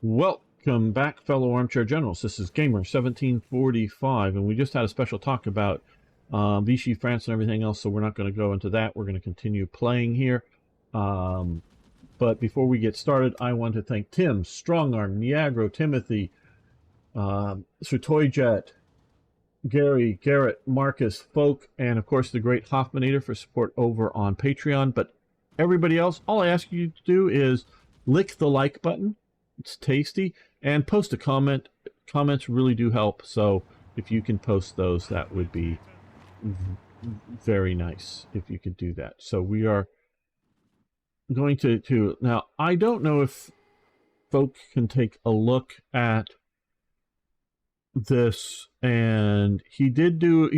Welcome back, fellow armchair generals. This is Gamer 1745, and we just had a special talk about Vichy, France, and everything else, so we're not going to go into that. We're going to continue playing here. But before we get started, I want to thank Tim, Strongarm, Niagro, Timothy, Sutoyjet, Gary, Garrett, Marcus, Folk, and of course the great Hoffmanator for support over on Patreon. But everybody else, all I ask you to do is lick the like button. It's tasty, and post a comment. Comments really do help, so if you can post those, that would be very nice if you could do that. So we are going to now, I don't know if folk can take a look at this, and he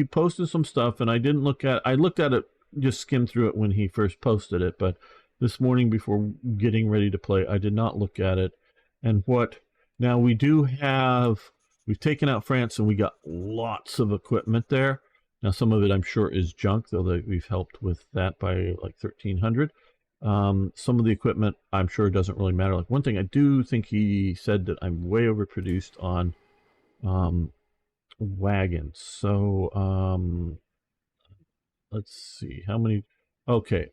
posted some stuff, and I looked at it, just skimmed through it when he first posted it, but this morning before getting ready to play, I did not look at it. And now we've taken out France, and we got lots of equipment there. Now some of it I'm sure is junk, though we've helped with that by like 1,300. Some of the equipment I'm sure doesn't really matter. Like one thing I do think he said that I'm way overproduced on wagons. So let's see how many. Okay.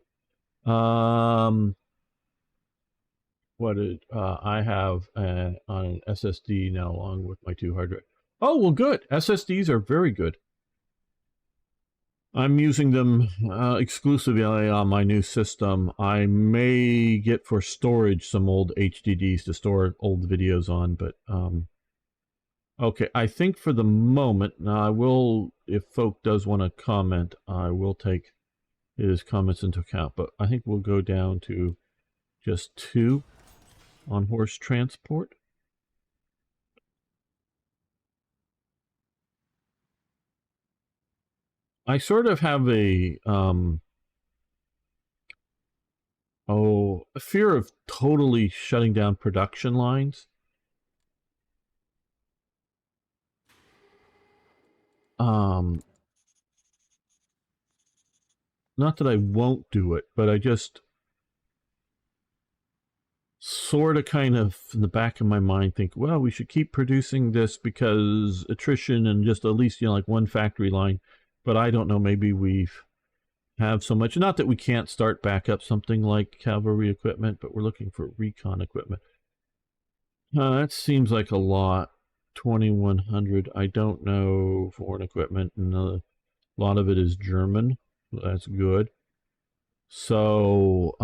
What did I have on an SSD now, along with my 2 hard drive? Oh, well, good. SSDs are very good. I'm using them exclusively on my new system. I may get for storage some old HDDs to store old videos on, but okay. I think for the moment, now I will, if folk does want to comment, I will take his comments into account, but I think we'll go down to just 2 on horse transport. I sort of have a fear of totally shutting down production lines. Not that I won't do it, but I just sort of kind of in the back of my mind think, well, we should keep producing this because attrition and just at least, like one factory line. But I don't know, maybe we've have so much, not that we can't start back up something like cavalry equipment, but we're looking for recon equipment. That seems like a lot. 2,100. I don't know foreign equipment, and a lot of it is German. That's good. So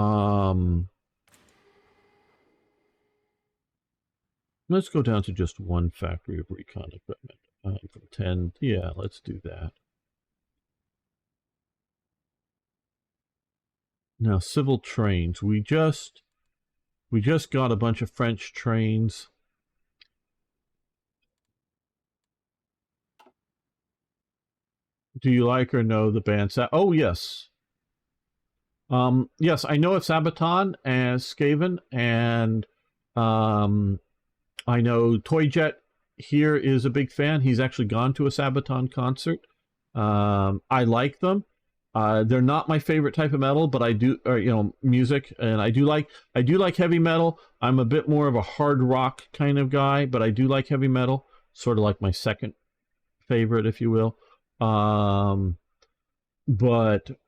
let's go down to just 1 factory of recon equipment from 10. Yeah, let's do that. Now, civil trains. We just got a bunch of French trains. Do you like or know the band? Oh, yes. Yes, I know of Sabaton and Skaven, and I know Toyjet here is a big fan. He's actually gone to a Sabaton concert. I like them. They're not my favorite type of metal, but I do, music, and I do like heavy metal. I'm a bit more of a hard rock kind of guy, but I do like heavy metal, sort of like my second favorite, if you will. But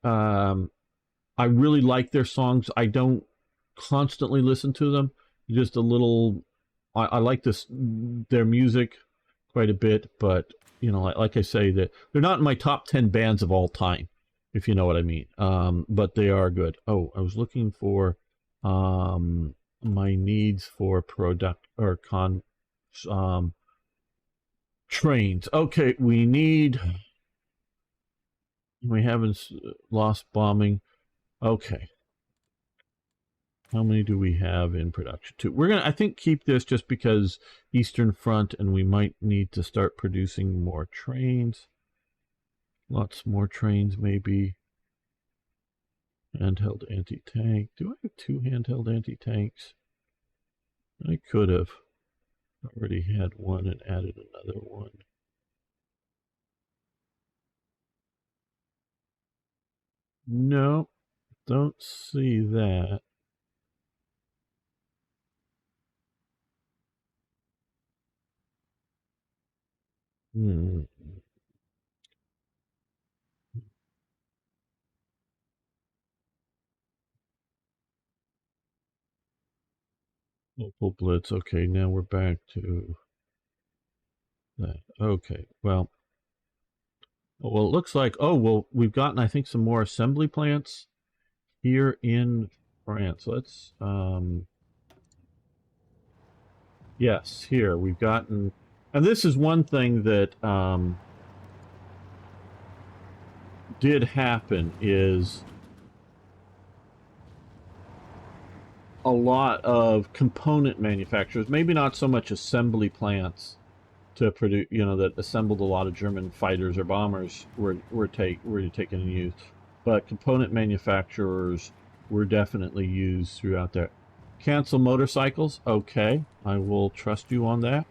I really like their songs. I don't constantly listen to them. Just a little. I like their music quite a bit, but like I say, that they're not in my top 10 bands of all time, if you know what I mean. But they are good. Oh, I was looking for my needs for product or trains. Okay, we haven't lost bombing. Okay. How many do we have in production? 2. We're gonna, I think, keep this just because Eastern Front, and we might need to start producing more trains. Lots more trains, maybe. Handheld anti-tank. Do I have 2 handheld anti-tanks? I could have already had 1 and added another 1. No, don't see that. Hmm. Local blitz. Okay, now we're back to that. Okay, well, it looks like, oh, well, we've gotten, I think, some more assembly plants here in France. Let's, yes, here we've gotten, and this is one thing that did happen is a lot of component manufacturers, maybe not so much assembly plants to produce, you know, that assembled a lot of German fighters or bombers were taken in use, but component manufacturers were definitely used throughout there. Cancel motorcycles. Okay, I will trust you on that.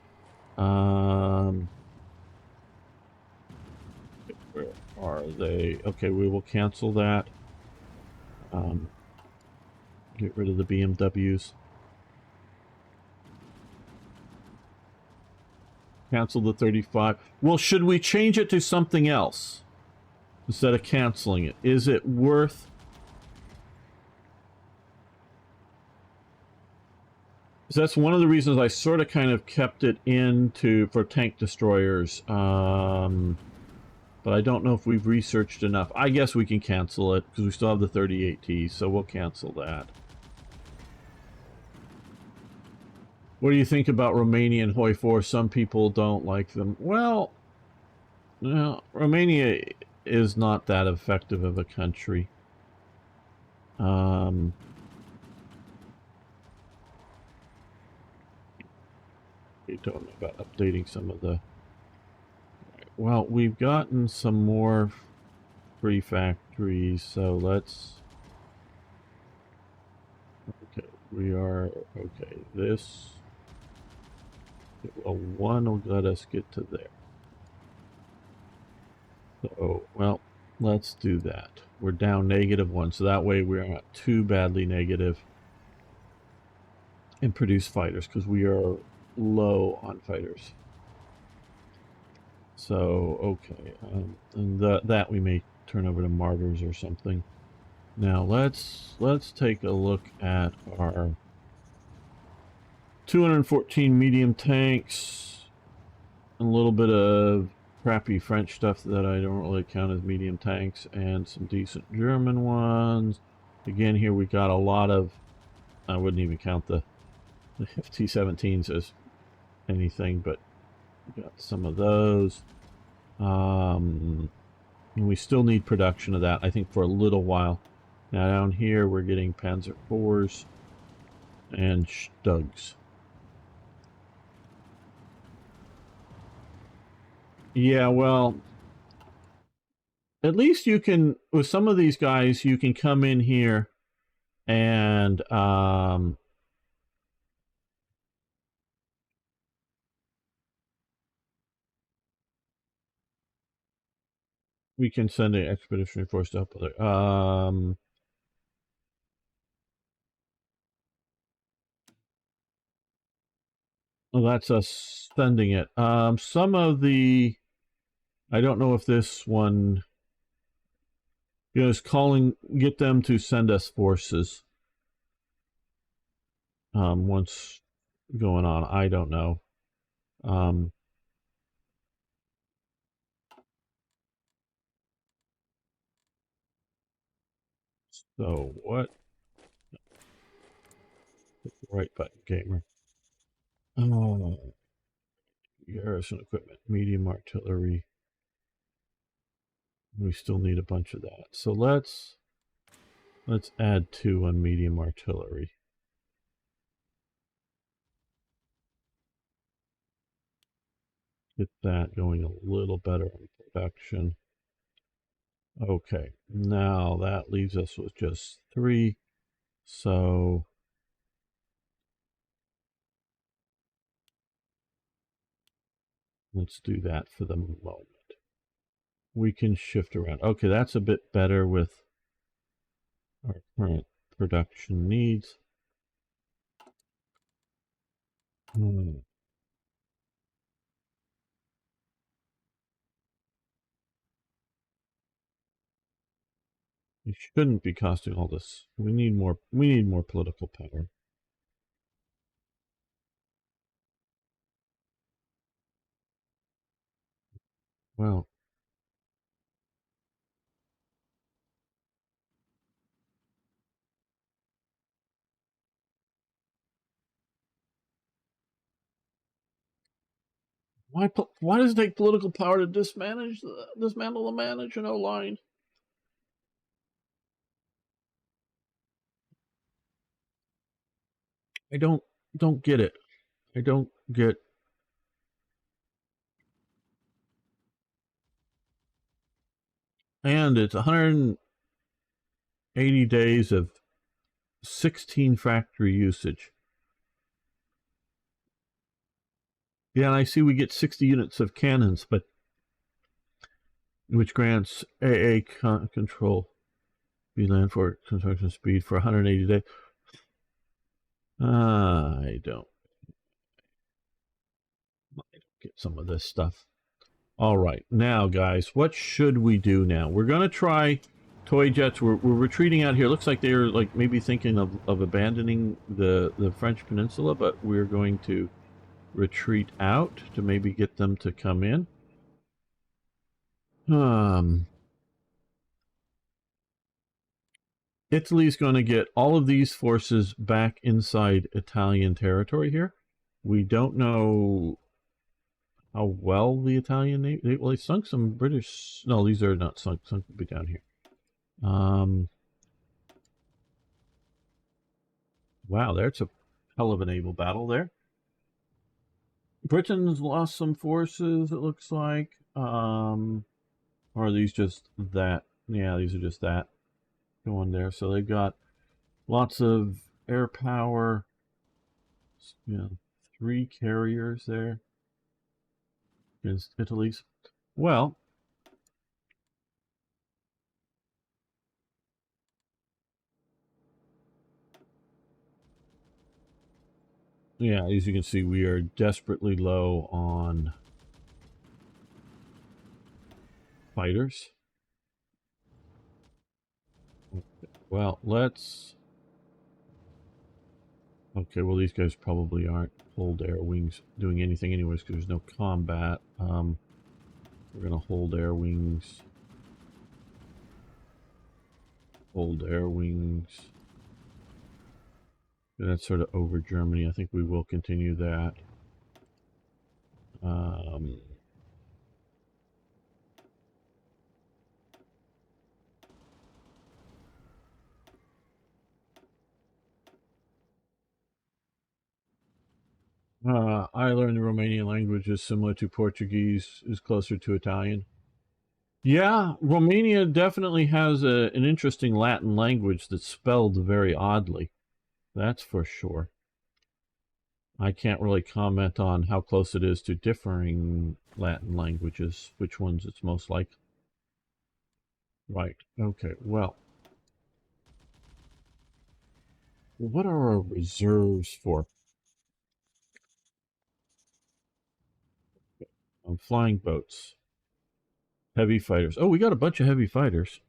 Where are they? Okay, we will cancel that. Um, get rid of the BMWs. Cancel the 35. Well, should we change it to something else instead of canceling it? Is it worth... So that's one of the reasons I sort of kind of kept it for tank destroyers. But I don't know if we've researched enough. I guess we can cancel it because we still have the 38T, so we'll cancel that. What do you think about Romanian Hoi 4? Some people don't like them. Well, no, Romania is not that effective of a country. I don't know about updating some of the... Well, we've gotten some more free factories, so let's... Okay, we are... Okay, this... Well, one will let us get to there. So, well, let's do that. We're down -1, so that way we're not too badly negative and produce fighters, because we are low on fighters. So, okay, and that we may turn over to martyrs or something. Now let's take a look at our 214 medium tanks, a little bit of crappy French stuff that I don't really count as medium tanks, and some decent German ones. Again, here we got a lot of, I wouldn't even count the T-17s as anything, but we got some of those. And we still need production of that, I think, for a little while. Now down here we're getting Panzer IVs and Stugs. Yeah, well, at least you can, with some of these guys, you can come in here and we can send an expeditionary force up there. Well, that's us sending it. Some of the, I don't know if this one, you know, is calling, get them to send us forces. Once going on, I don't know. So what? Right button, gamer. Oh, garrison equipment, medium artillery. We still need a bunch of that. So let's add 2 on medium artillery. Get that going a little better in production. Okay, now that leaves us with just 3. So let's do that for the moment. We can shift around. Okay, that's a bit better with our current production needs. It shouldn't be costing all this. We need more political power. Well, why does it take political power to dismantle the manager line? I don't get it. I don't get. And it's 180 days of 16 factory usage. Yeah, and I see we get 60 units of cannons, but which grants AA control, B land for construction speed for 180 days. I don't get some of this stuff. All right, now guys, what should we do now? We're gonna try toy jets. We're retreating out here. Looks like they're like maybe thinking of abandoning the French peninsula, but we're going to retreat out to maybe get them to come in. Italy's going to get all of these forces back inside Italian territory here. We don't know how well the Italian Navy... Well, they sunk some British... No, these are not sunk. Sunk will be down here. Wow, there's a hell of a naval battle there. Britain's lost some forces, it looks like. Or are these just that? Yeah, these are just that going there. So they've got lots of air power. You know, 3 carriers there against Italy's. Well, yeah, as you can see, we are desperately low on fighters. Well, let's... Okay, well, these guys probably aren't hold air wings doing anything anyways because there's no combat. We're going to hold air wings. Hold air wings. That's sort of over Germany. I think we will continue that. I learned the Romanian language is similar to Portuguese, is closer to Italian. Yeah, Romania definitely has an interesting Latin language that's spelled very oddly. That's for sure. I can't really comment on how close it is to differing Latin languages, which ones it's most like. Right, okay, well. What are our reserves for? Flying boats. Heavy fighters. Oh, we got a bunch of heavy fighters.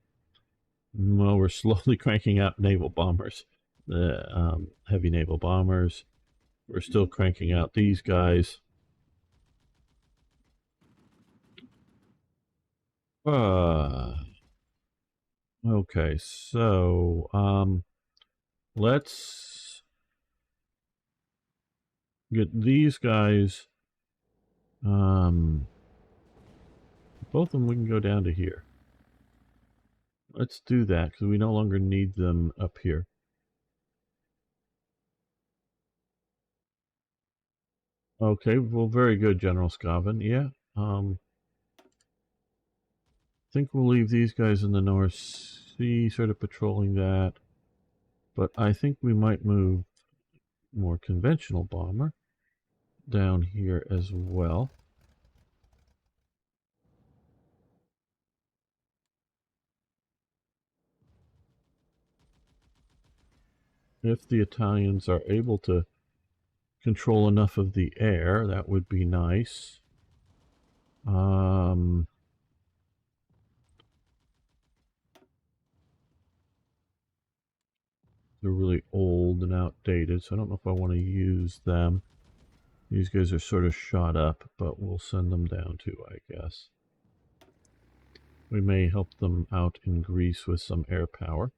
Well, we're slowly cranking out naval bombers. The heavy naval bombers. We're still cranking out these guys. Okay, so let's get these guys. Both of them we can go down to here. Let's do that because we no longer need them up here. Okay, well, very good, General Scaven. Yeah. I think we'll leave these guys in the North Sea, sort of patrolling that. But I think we might move more conventional bomber down here as well. If the Italians are able to control enough of the air, that would be nice. They're really old and outdated, so I don't know if I want to use them. These guys are sort of shot up, but we'll send them down too, I guess. We may help them out in Greece with some air power.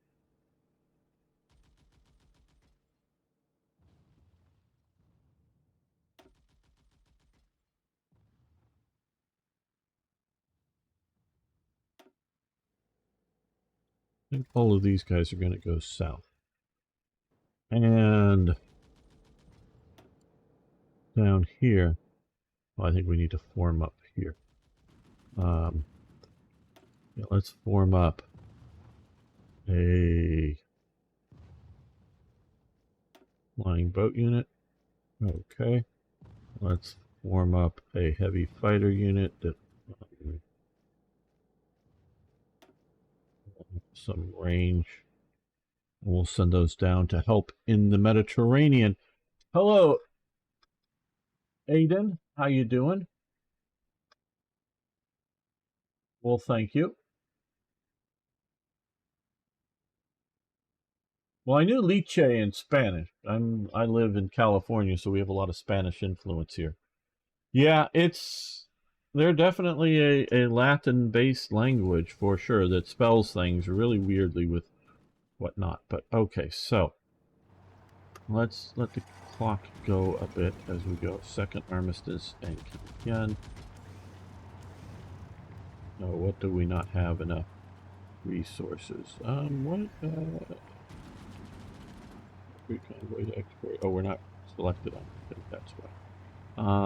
I think all of these guys are going to go south. And down here, well, I think we need to form up here. Yeah, let's form up a flying boat unit. Okay. Let's form up a heavy fighter unit that some range. We'll send those down to help in the Mediterranean. Hello, Aiden. How you doing? Well, thank you. Well, I knew liche in Spanish. I live in California, so we have a lot of Spanish influence here. Yeah, they're definitely a Latin-based language for sure that spells things really weirdly with whatnot. But okay, so let's let the clock go a bit as we go. Second armistice and again. Oh, what do we not have enough resources? What? Convoy to export. Oh, we're not selected on. I think that's why.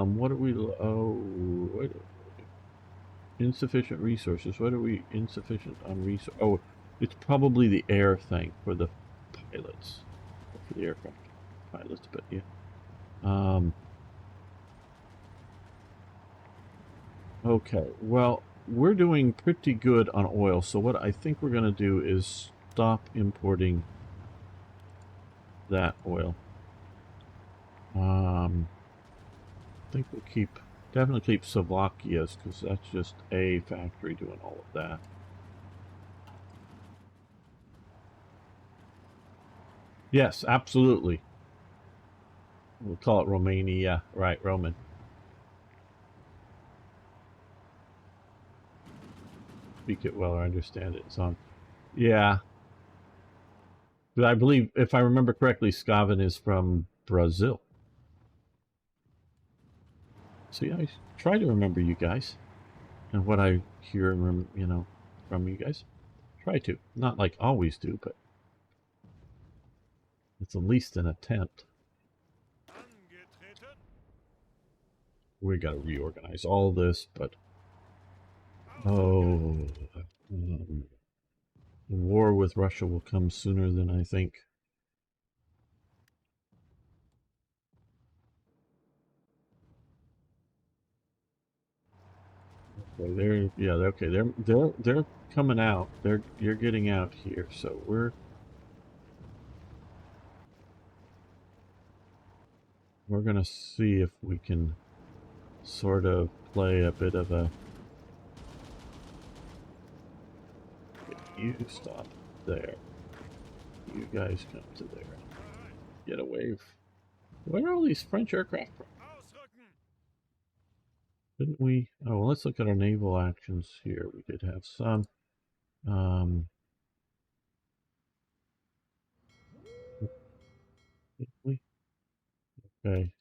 What are we? Oh, wait. Insufficient resources. What are we insufficient on resource? Oh, it's probably the air thing for the pilots, for the aircraft pilots. But yeah. Okay. Well, we're doing pretty good on oil. So what I think we're going to do is stop importing that oil. I think we'll definitely keep Slovakia's because that's just a factory doing all of that. Yes, absolutely. We'll call it Romania, right? Roman. Speak it well or understand it. So, yeah. But I believe, if I remember correctly, Skaven is from Brazil. See, I try to remember you guys and what I hear, from you guys. Try to. Not like always do, but it's at least an attempt. We got to reorganize all this, but war with Russia will come sooner than I think. Okay, they're coming out. You're getting out here, so we're gonna see if we can sort of play a bit of a. You stop there. You guys come to there. Get away. Where are all these French aircraft from? Didn't we? Oh, well, let's look at our naval actions here. We did have some. Did we? Okay.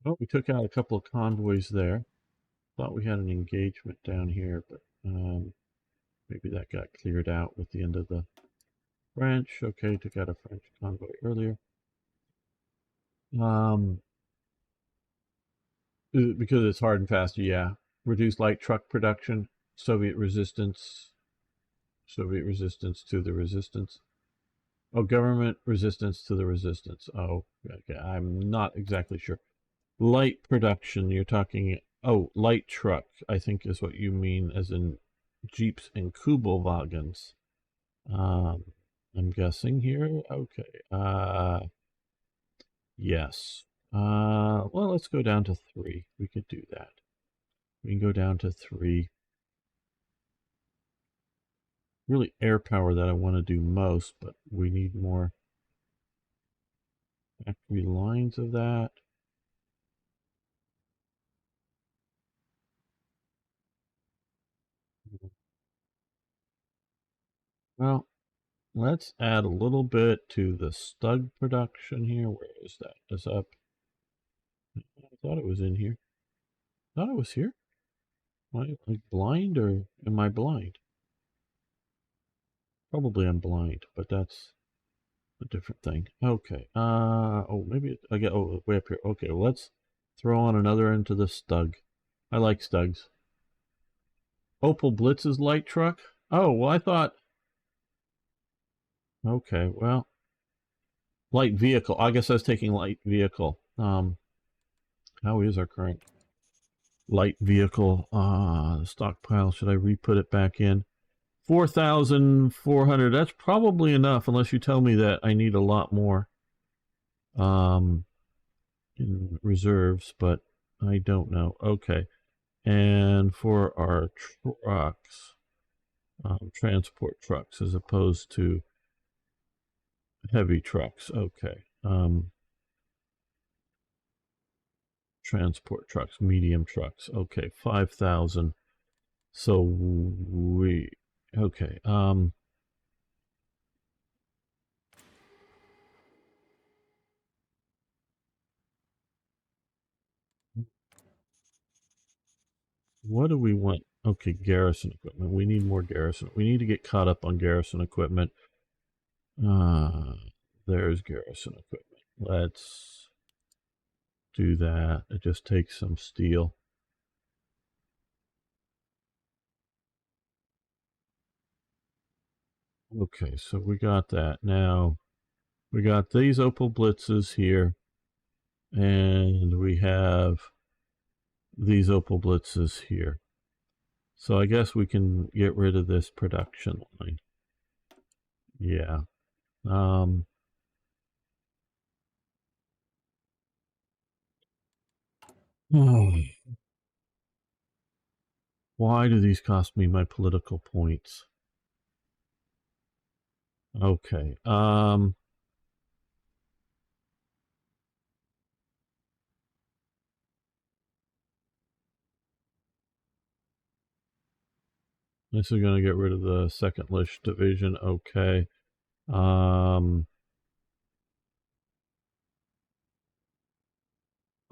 Oh, we took out a couple of convoys there. Thought we had an engagement down here, but maybe that got cleared out with the end of the French. Okay, took out a French convoy earlier. Because it's hard and fast, yeah. Reduce light truck production, Soviet resistance to the resistance. Oh, government resistance to the resistance. Oh, okay. I'm not exactly sure. Light production, you're talking, oh, light truck, I think is what you mean, as in Jeeps and Kubelwagens. I'm guessing here. Okay. Yes. Well, let's go down to 3. We could do that. We can go down to 3. really air power that I want to do most, but we need more factory lines of that. Well, let's add a little bit to the Stug production here. Where is that? It's up. I thought it was in here. I thought it was here. Am I like blind or am I blind? Probably I'm blind, but that's a different thing. Okay. Oh, maybe I get way up here. Okay, well, let's throw on another into the Stug. I like Stugs. Opel Blitz's light truck. Oh, well, I thought. Okay, well, light vehicle. I guess I was taking light vehicle. How is our current light vehicle stockpile? Should I re-put it back in? 4,400. That's probably enough, unless you tell me that I need a lot more in reserves, but I don't know. Okay, and for our trucks, transport trucks as opposed to heavy trucks. Okay. Transport trucks, medium trucks. Okay, 5,000. So we okay. What do we want? Okay, garrison equipment. We need more garrison. We need to get caught up on garrison equipment. There's garrison equipment. Let's do that. It just takes some steel. Okay, so we got that. Now we got these Opel Blitzes here, and we have these Opel Blitzes here. So I guess we can get rid of this production line. Yeah. Why do these cost me my political points? Okay. This is going to get rid of the second list division. Okay.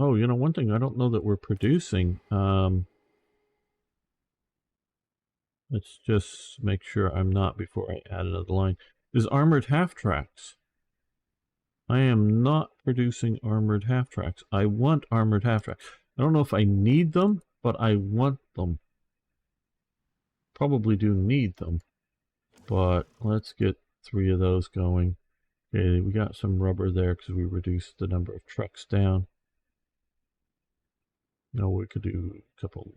Oh, you know, one thing I don't know that we're producing. Let's just make sure I'm not before I add another line. Is armored half tracks. I am not producing armored half tracks. I want armored half tracks. I don't know if I need them, but I want them. Probably do need them. But let's get 3 of those going. Okay, we got some rubber there because we reduced the number of trucks down. No, we could do a couple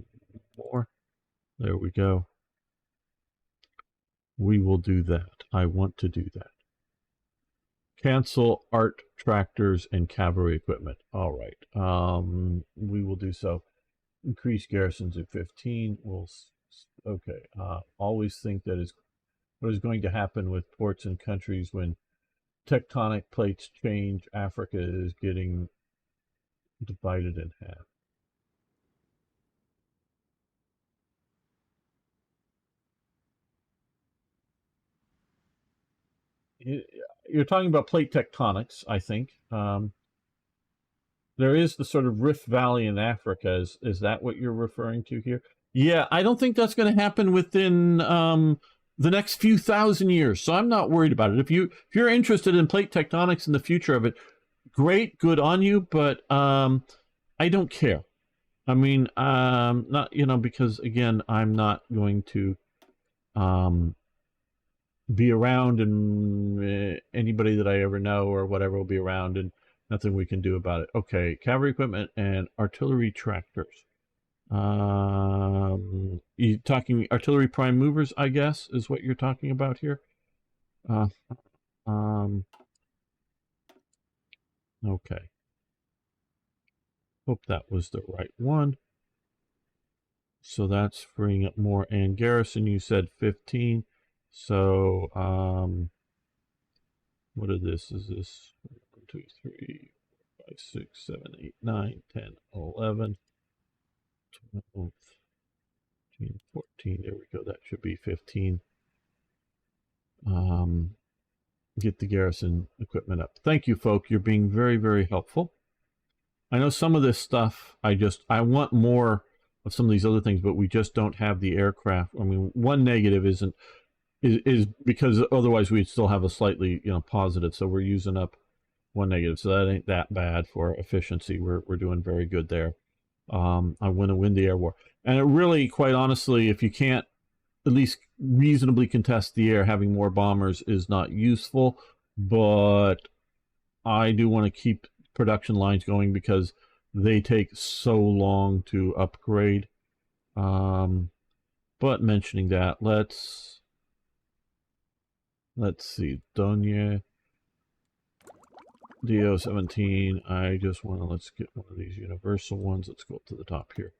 more. There we go. We will do that. I want to do that. Cancel art tractors and cavalry equipment. All right. We will do so. Increase garrisons at 15. We'll okay. Always think that is what is going to happen with ports and countries when tectonic plates change. Africa is getting divided in half. You're talking about plate tectonics, I think. There is the sort of Rift Valley in Africa. Is that what you're referring to here? Yeah, I don't think that's going to happen within the next few thousand years. So I'm not worried about it. If you're interested in plate tectonics and the future of it, great, good on you. But I don't care. I mean, not because again, I'm not going to be around, and anybody that I ever know or whatever will be around, and nothing we can do about it. Okay, cavalry equipment and artillery tractors. You talking artillery prime movers? I guess is what you're talking about here. Uh, um, okay. Hope that was the right one. So that's freeing up more. And garrison, you said 15. So, what is this? Is this 1, 2, 3, 4, 5, 6, 7, 8, 9, 10, 11, 12, 13, 14. There we go. That should be 15. Get the garrison equipment up. Thank you, folk. You're being very, very helpful. I know some of this stuff, I want more of some of these other things, but we just don't have the aircraft. I mean, one negative is because otherwise we'd still have a slightly, positive. So we're using up one negative. So that ain't that bad for efficiency. We're doing very good there. I want to win the air war. And it really, quite honestly, if you can't at least reasonably contest the air, having more bombers is not useful. But I do want to keep production lines going because they take so long to upgrade. But mentioning that, let's see, Donya DO17. I just want to, let's get one of these universal ones. Let's go up to the top here.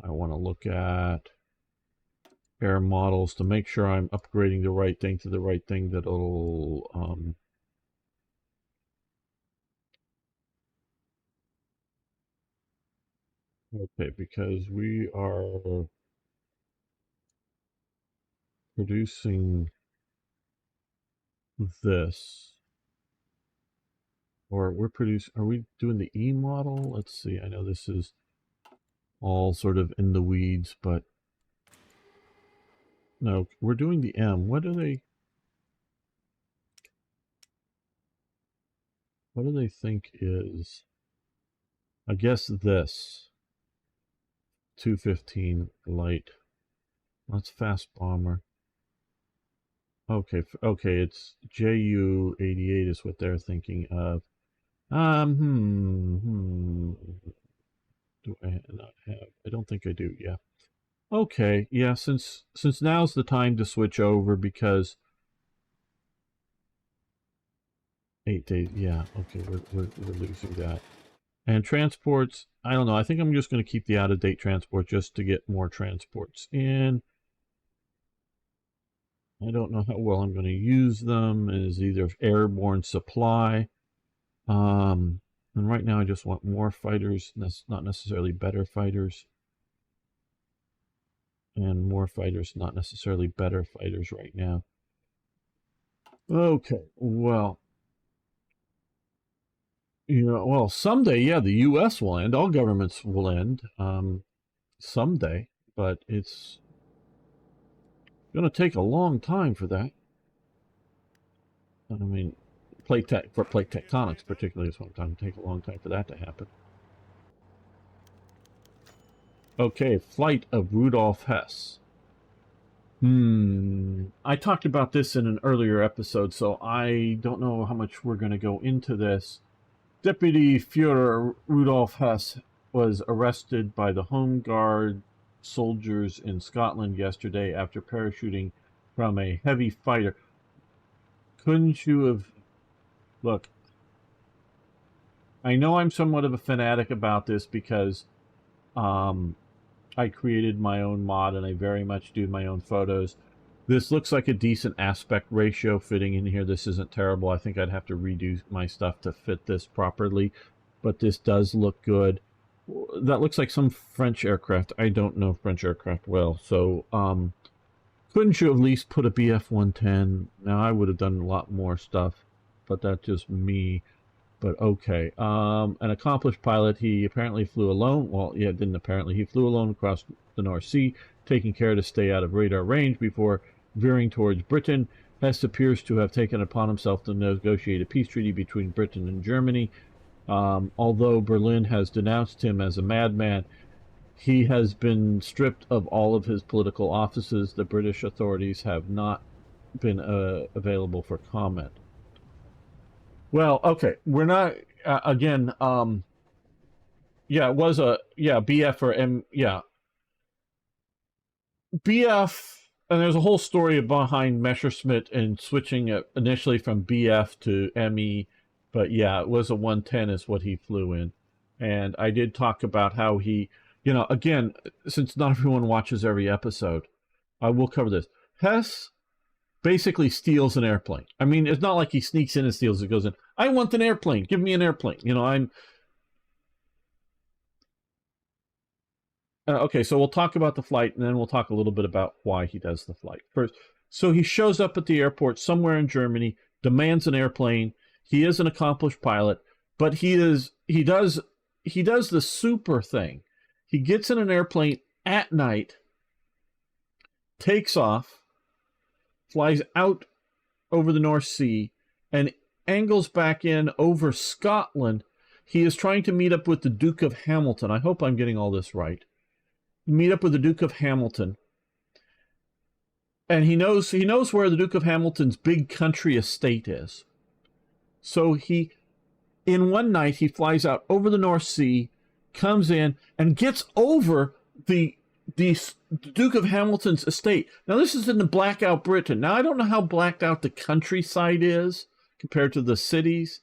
I want to look at air models to make sure I'm upgrading the right thing to the right thing that'll okay, because we are producing this, or are we doing the E model? Let's see. I know this is all sort of in the weeds, but no, we're doing the M. What do they think is, I guess this 215 light. That's fast bomber. Okay, it's JU-88 is what they're thinking of. Do I not have? I don't think I do. Yeah. Okay. Yeah. Since now's the time to switch over because 8 days. Yeah. Okay. We're losing that. And transports. I don't know. I think I'm just going to keep the out-of-date transport just to get more transports in. I don't know how well I'm going to use them as either airborne supply. And right now I just want more fighters. That's not necessarily better fighters. And more fighters, not necessarily better fighters right now. Okay, well, someday, yeah, the U.S. will end. All governments will end someday, but it's going to take a long time for that. I mean, plate tectonics particularly is what I'm talking. Take a long time for that to happen. Okay, flight of Rudolf Hess. I talked about this in an earlier episode, so I don't know how much we're going to go into this. Deputy Führer Rudolf Hess was arrested by the Home Guard soldiers in Scotland yesterday after parachuting from a heavy fighter. Couldn't you have... Look, I know I'm somewhat of a fanatic about this because I created my own mod and I very much do my own photos. This looks like a decent aspect ratio fitting in here. This isn't terrible. I think I'd have to redo my stuff to fit this properly, but this does look good. That looks like some French aircraft. I don't know French aircraft well, so couldn't you at least put a BF-110? Now, I would have done a lot more stuff, but that's just me. But okay. An accomplished pilot. He apparently flew alone. Well, yeah, didn't apparently. He flew alone across the North Sea, taking care to stay out of radar range before veering towards Britain. Hess appears to have taken upon himself to negotiate a peace treaty between Britain and Germany. Although Berlin has denounced him as a madman, he has been stripped of all of his political offices. The British authorities have not been available for comment. Well, okay, we're not again. Yeah, it was a BF or M. Yeah, BF, and there's a whole story behind Messerschmitt and switching it initially from BF to ME, but yeah, it was a 110 is what he flew in, and I did talk about how he, since not everyone watches every episode, I will cover this. Hess basically steals an airplane. I mean, it's not like he sneaks in and steals it, goes in, I want an airplane, give me an airplane. You know, I'm... okay, so we'll talk about the flight, and then we'll talk a little bit about why he does the flight. First, so he shows up at the airport somewhere in Germany, demands an airplane. He is an accomplished pilot, but he does the super thing. He gets in an airplane at night, takes off, flies out over the North Sea, and angles back in over Scotland. He is trying to meet up with the Duke of Hamilton. I hope I'm getting all this right. Meet up with the Duke of Hamilton. And he knows where the Duke of Hamilton's big country estate is. So in one night, he flies out over the North Sea, comes in, and gets over the Duke of Hamilton's estate. Now, this is in the blackout Britain. Now, I don't know how blacked out the countryside is compared to the cities.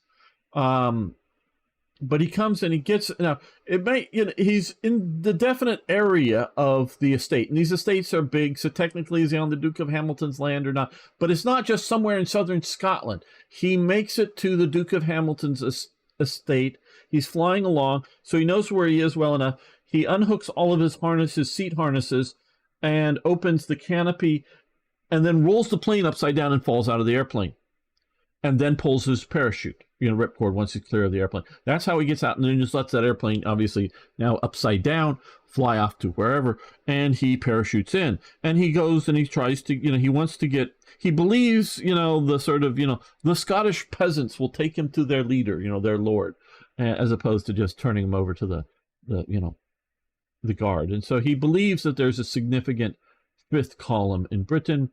But he comes and he gets... Now, he's in the definite area of the estate. And these estates are big, so technically is he on the Duke of Hamilton's land or not? But it's not just somewhere in southern Scotland. He makes it to the Duke of Hamilton's estate. He's flying along, so he knows where he is well enough. He unhooks all of his seat harnesses, and opens the canopy, and then rolls the plane upside down and falls out of the airplane. And then pulls his parachute, ripcord once he's clear of the airplane. That's how he gets out, and then just lets that airplane, obviously now upside down, fly off to wherever, and he parachutes in. And he goes and he tries to, he wants to get, he believes, the sort of, the Scottish peasants will take him to their leader, their lord, as opposed to just turning him over to the guard. And so he believes that there's a significant fifth column in Britain.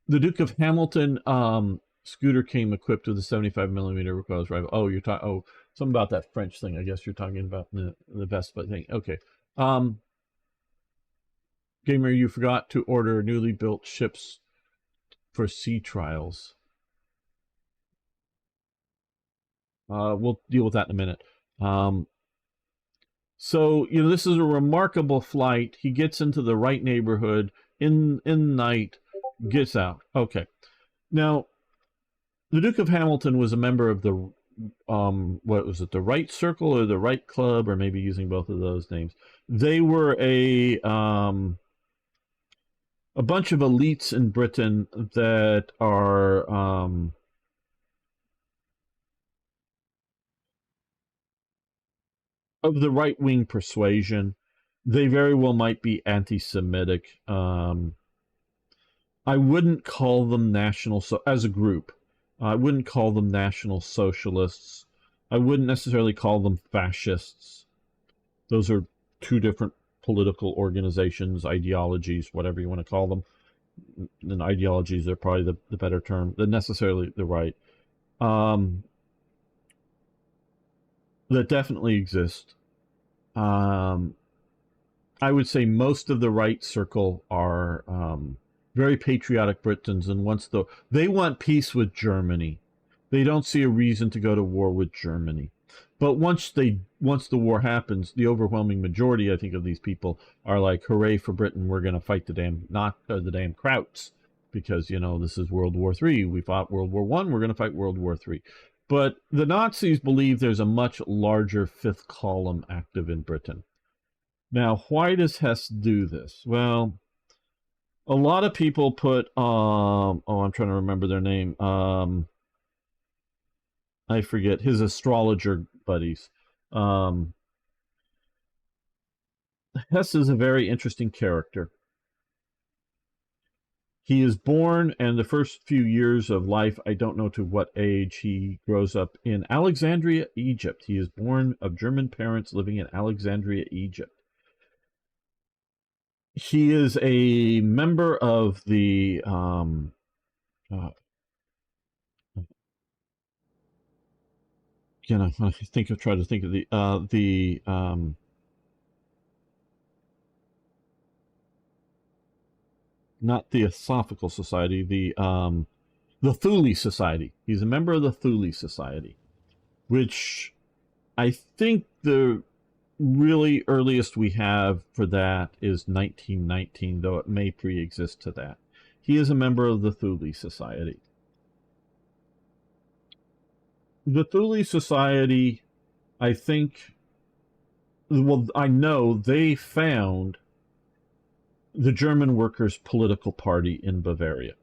The Duke of Hamilton, scooter came equipped with a 75mm recoilless rifle. Oh, you're talking... Oh, something about that French thing. I guess you're talking about the Vespa thing. Okay. Gamer, you forgot to order newly built ships for sea trials. We'll deal with that in a minute. So, this is a remarkable flight. He gets into the right neighborhood in the night, gets out. Okay. Now, the Duke of Hamilton was a member of the, what was it, the Right Circle or the Right Club, or maybe using both of those names. They were a bunch of elites in Britain that are, of the right-wing persuasion. They very well might be anti-Semitic. I wouldn't call them as a group. I wouldn't call them National Socialists. I wouldn't necessarily call them fascists. Those are two different political organizations, ideologies, whatever you want to call them. And ideologies are probably the better term than necessarily the right. That definitely exist. I would say most of the right circle are very patriotic Britons, and they want peace with Germany. They don't see a reason to go to war with Germany. But once the war happens, the overwhelming majority, I think, of these people are like, hooray for Britain, we're going to fight the damn Krauts, because, this is World War III. We fought World War I, we're going to fight World War III. But the Nazis believe there's a much larger fifth column active in Britain. Now, why does Hess do this? Well, a lot of people put, I'm trying to remember their name. I forget, his astrologer buddies. Hess is a very interesting character. He is born, and the first few years of life, I don't know to what age, he grows up in Alexandria, Egypt. He is born of German parents living in Alexandria, Egypt. He is a member of the I try to think of the not the Theosophical Society, the Thule Society. He's a member of the Thule Society, which I think the really earliest we have for that is 1919, though it may pre-exist to that. He is a member of the Thule Society. The Thule Society, I think, well, I know they found the German Workers' Political Party in Bavaria.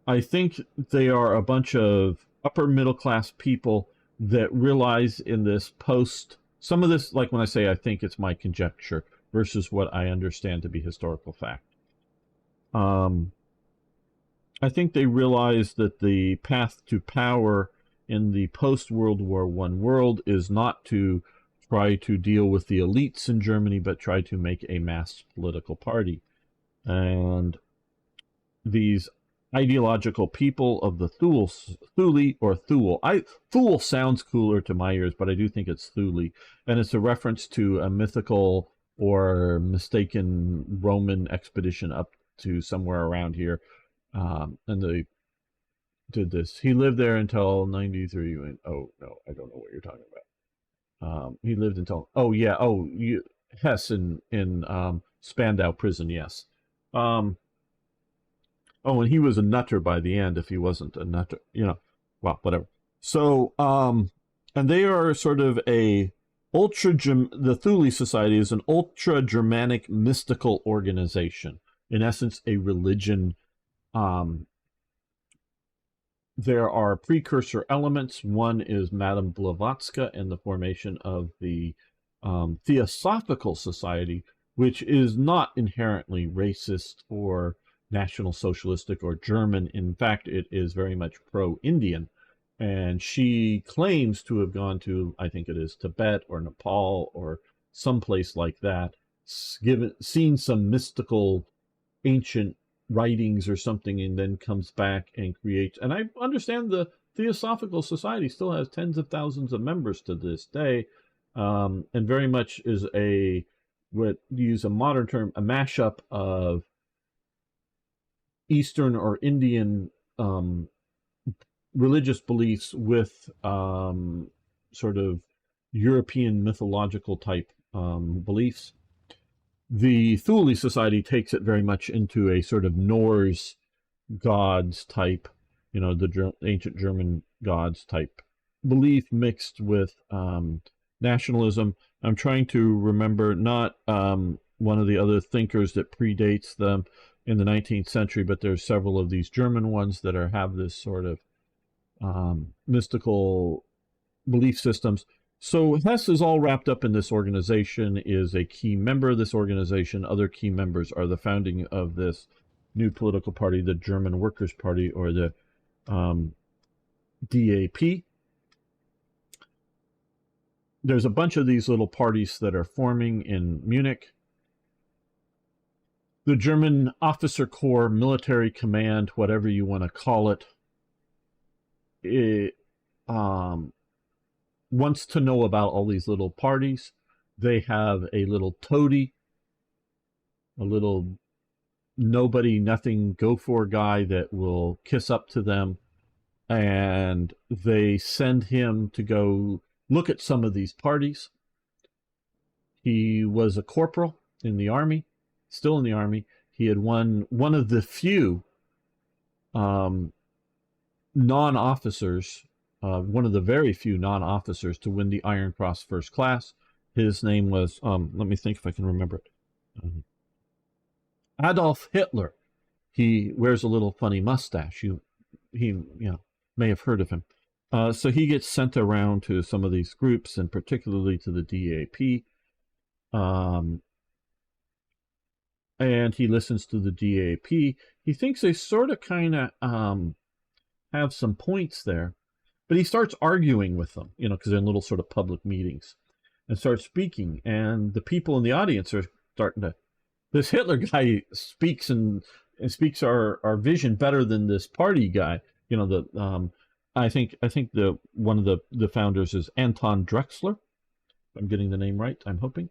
I think they are a bunch of upper middle class people that realize in this post, some of this, like when I say I think, it's my conjecture versus what I understand to be historical fact. I think they realize that the path to power in the post World War I world is not to try to deal with the elites in Germany, but try to make a mass political party. And these ideological people of the Thule or Thule. Thule sounds cooler to my ears, but I do think it's Thule, and it's a reference to a mythical or mistaken Roman expedition up to somewhere around here, and they did this. He lived there until 93. Oh no, I don't know what you're talking about. He lived until Hess in Spandau prison. Yes. Oh, and he was a nutter by the end if he wasn't a nutter, well, whatever. So, and they are sort of the Thule Society is an ultra Germanic mystical organization. In essence, a religion. There are precursor elements. One is Madame Blavatsky and the formation of the Theosophical Society, which is not inherently racist or National Socialistic or German. In fact, it is very much pro-Indian. And she claims to have gone to, I think it is Tibet or Nepal or someplace like that, seen some mystical ancient writings or something, and then comes back and creates. And I understand the Theosophical Society still has tens of thousands of members to this day, and very much is what use a modern term, a mashup of Eastern or Indian religious beliefs with sort of European mythological type beliefs. The Thule Society takes it very much into a sort of Norse gods type, the ancient German gods type belief mixed with nationalism. I'm trying to remember not one of the other thinkers that predates them in the 19th century, but there's several of these German ones that have this sort of mystical belief systems. So Hess is all wrapped up in this organization, is a key member of this organization. Other key members are the founding of this new political party, the German Workers' Party, or the DAP. There's a bunch of these little parties that are forming in Munich. The German Officer Corps, Military Command, whatever you want to call it, wants to know about all these little parties. They have a little toady, a little nobody, nothing, go for guy that will kiss up to them. And they send him to go look at some of these parties. He was a corporal in the army, still in the army. He had won one of the few non-officers, one of the very few non-officers to win the Iron Cross First Class. His name was, let me think if I can remember it, Adolf Hitler. He wears a little funny mustache. He may have heard of him. So he gets sent around to some of these groups, and particularly to the DAP. And he listens to the DAP. He thinks they sort of kind of have some points there, but he starts arguing with them, because they're in little sort of public meetings, and starts speaking. And the people in the audience are starting to, this Hitler guy speaks and speaks our vision better than this party guy. I think the one of the founders is Anton Drexler. If I'm getting the name right, I'm hoping.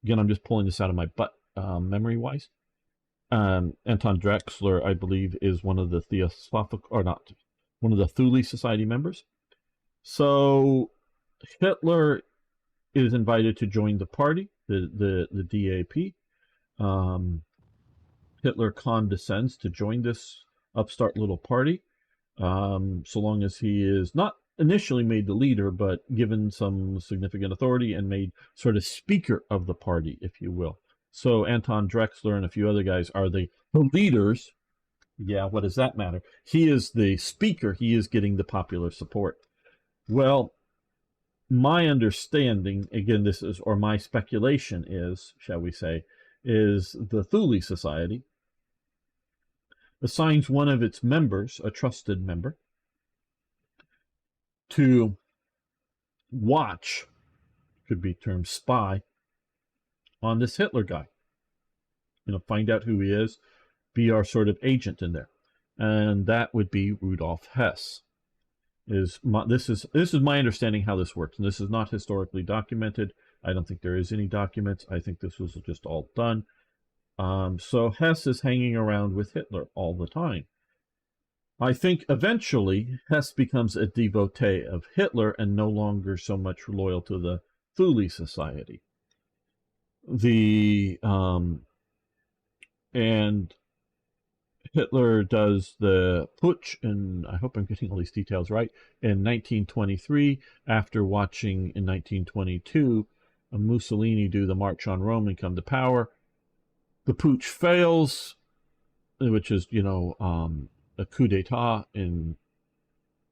Again, I'm just pulling this out of my butt, memory wise. Anton Drexler, I believe, is one of the one of the Thule Society members. So Hitler is invited to join the party, the DAP. Hitler condescends to join this upstart little party, so long as he is not initially made the leader, but given some significant authority and made sort of speaker of the party, if you will. So Anton Drexler and a few other guys are the leaders. Yeah, what does that matter? He is the speaker. He is getting the popular support. Well, my understanding, again, this is, or my speculation is, shall we say, is the Thule Society assigns one of its members, a trusted member, to watch, could be termed spy, on this Hitler guy. Find out who he is, be our sort of agent in there. And that would be Rudolf Hess. This is my understanding how this works, and this is not historically documented. I don't think there is any documents. I think this was just all done. So Hess is hanging around with Hitler all the time. I think eventually Hess becomes a devotee of Hitler and no longer so much loyal to the Thule Society. And Hitler does the putsch, and I hope I'm getting all these details right, in 1923, after watching in 1922 Mussolini do the March on Rome and come to power. The putsch fails, which is, a coup d'etat in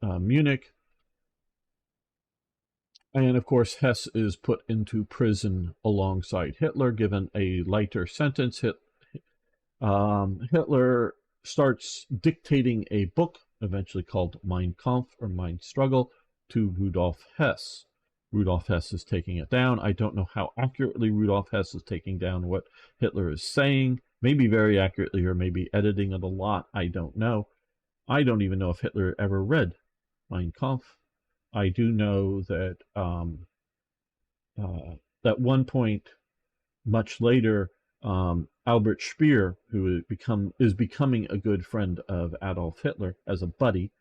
Munich. And of course, Hess is put into prison alongside Hitler, given a lighter sentence. Hitler starts dictating a book, eventually called Mein Kampf, or Mein Struggle, to Rudolf Hess. Rudolf Hess is taking it down. I don't know how accurately Rudolf Hess is taking down what Hitler is saying. Maybe very accurately, or maybe editing it a lot. I don't know. I don't even know if Hitler ever read Mein Kampf. I do know that at one point, much later, Albert Speer, who is becoming a good friend of Adolf Hitler as a buddy,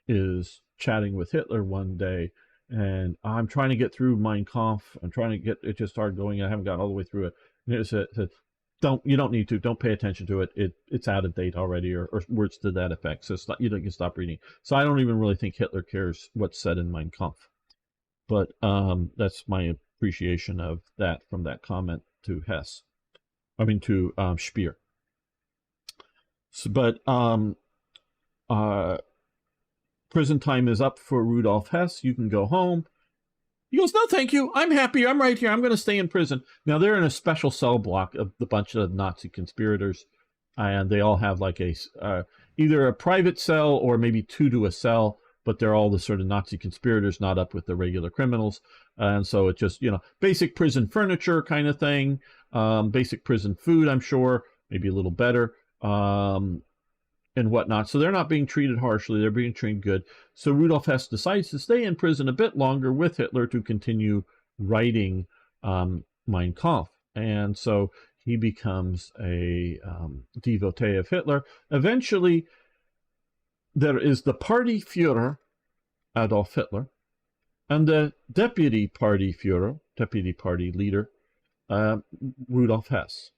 is chatting with Hitler one day, and I'm trying to get through Mein Kampf. I'm trying to get it just started going. I haven't got all the way through it. And it said, you don't need to. Don't pay attention to it. It's out of date already, or words to that effect. So you can stop reading. So I don't even really think Hitler cares what's said in Mein Kampf. But that's my appreciation of that from that comment to Hess. To Speer. So, but prison time is up for Rudolf Hess. You can go home. He goes, no, thank you. I'm happy. I'm right here. I'm going to stay in prison. Now, they're in a special cell block of the bunch of Nazi conspirators, and they all have like either a private cell or maybe two to a cell, but they're all the sort of Nazi conspirators, not up with the regular criminals. And so it's just, basic prison furniture kind of thing, basic prison food, I'm sure, maybe a little better, and whatnot. So they're not being treated harshly. They're being treated good. So Rudolf Hess decides to stay in prison a bit longer with Hitler to continue writing Mein Kampf. And so he becomes a devotee of Hitler. Eventually, there is the party Führer, Adolf Hitler, and the deputy party Führer, deputy party leader, Rudolf Hess.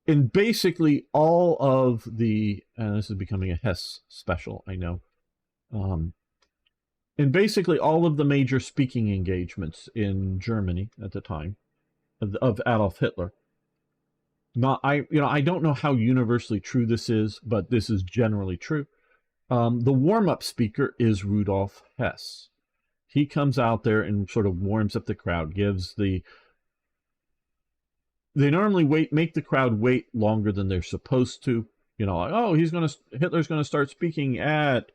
In basically all of the, and this is becoming a Hess special, I know, in basically all of the major speaking engagements in Germany at the time of Adolf Hitler. I don't know how universally true this is, but this is generally true. The warm-up speaker is Rudolf Hess. He comes out there and sort of warms up the crowd, they normally make the crowd wait longer than they're supposed to. Like, oh, Hitler's going to start speaking at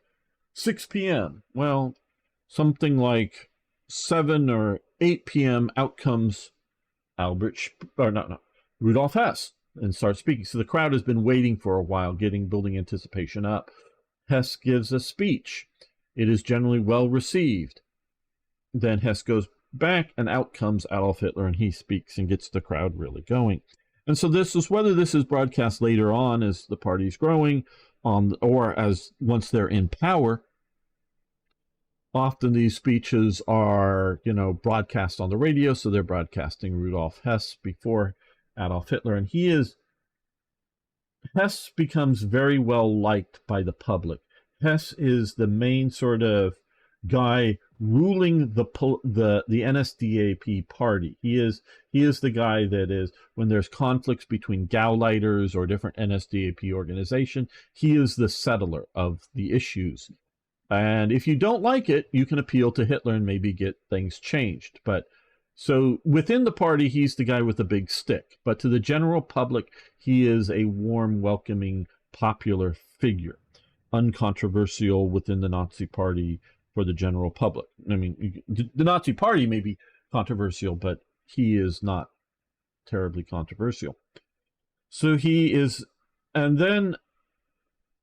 6 p.m. Well, something like 7 or 8 p.m. out comes Rudolf Hess and starts speaking. So the crowd has been waiting for a while, building anticipation up. Hess gives a speech. It is generally well received. Then Hess goes back, and out comes Adolf Hitler, and he speaks and gets the crowd really going. And so whether this is broadcast later on as the party's growing, or as once they're in power, often these speeches are, broadcast on the radio, so they're broadcasting Rudolf Hess before Adolf Hitler. And Hess becomes very well liked by the public. Hess is the main sort of guy ruling the NSDAP party. He is the guy that is, when there's conflicts between Gauleiters or different NSDAP organization, he is the settler of the issues. And if you don't like it, you can appeal to Hitler and maybe get things changed. But so within the party, he's the guy with the big stick. But to the general public, he is a warm, welcoming, popular figure, uncontroversial within the Nazi party for the general public. I mean, the Nazi party may be controversial, but he is not terribly controversial. So he is, and then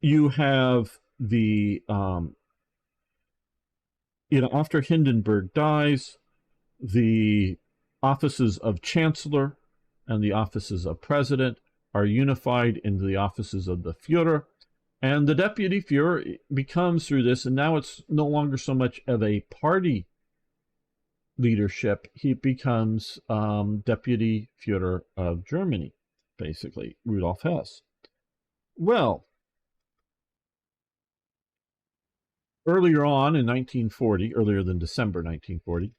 you have the, after Hindenburg dies, the offices of Chancellor and the offices of President are unified into the offices of the Führer, and the Deputy Führer becomes, through this, and now it's no longer so much of a party leadership, he becomes Deputy Führer of Germany, basically, Rudolf Hess. Well, earlier on in 1940, earlier than December 1940,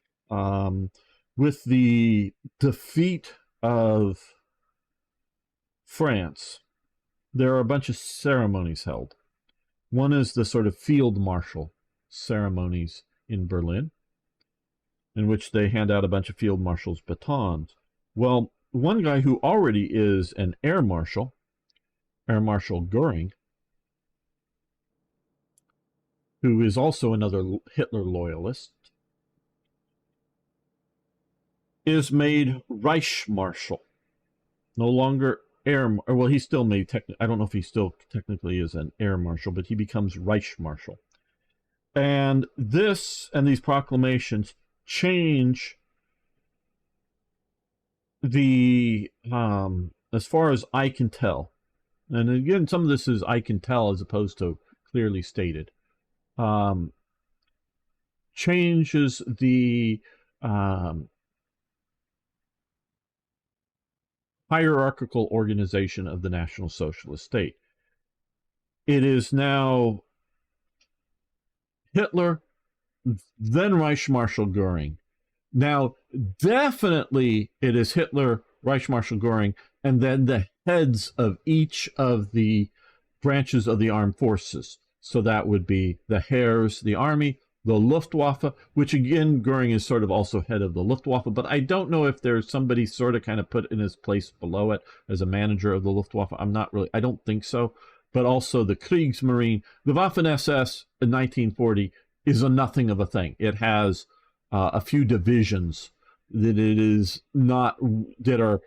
with the defeat of France, there are a bunch of ceremonies held. One is the sort of field marshal ceremonies in Berlin, in which they hand out a bunch of field marshals' batons. Well, one guy who already is an air marshal, Air Marshal Goering, who is also another Hitler loyalist, is made Reichsmarschall. No longer well, he's still made, I don't know if he still technically is an air marshal, but he becomes Reichsmarschall. And this and these proclamations change the, as far as I can tell, and again, some of this is I can tell as opposed to clearly stated, changes the hierarchical organization of the National Socialist State. It is now Hitler, then Reichsmarschall Goering. Now, definitely it is Hitler, Reichsmarschall Goering, and then the heads of each of the branches of the armed forces. So that would be the Heers, the army, the Luftwaffe, which again, Goering is sort of also head of the Luftwaffe, but I don't know if there's somebody sort of kind of put in his place below it as a manager of the Luftwaffe. I don't think so. But also the Kriegsmarine, the Waffen-SS in 1940 is a nothing of a thing. It has a few divisions that it is not, that are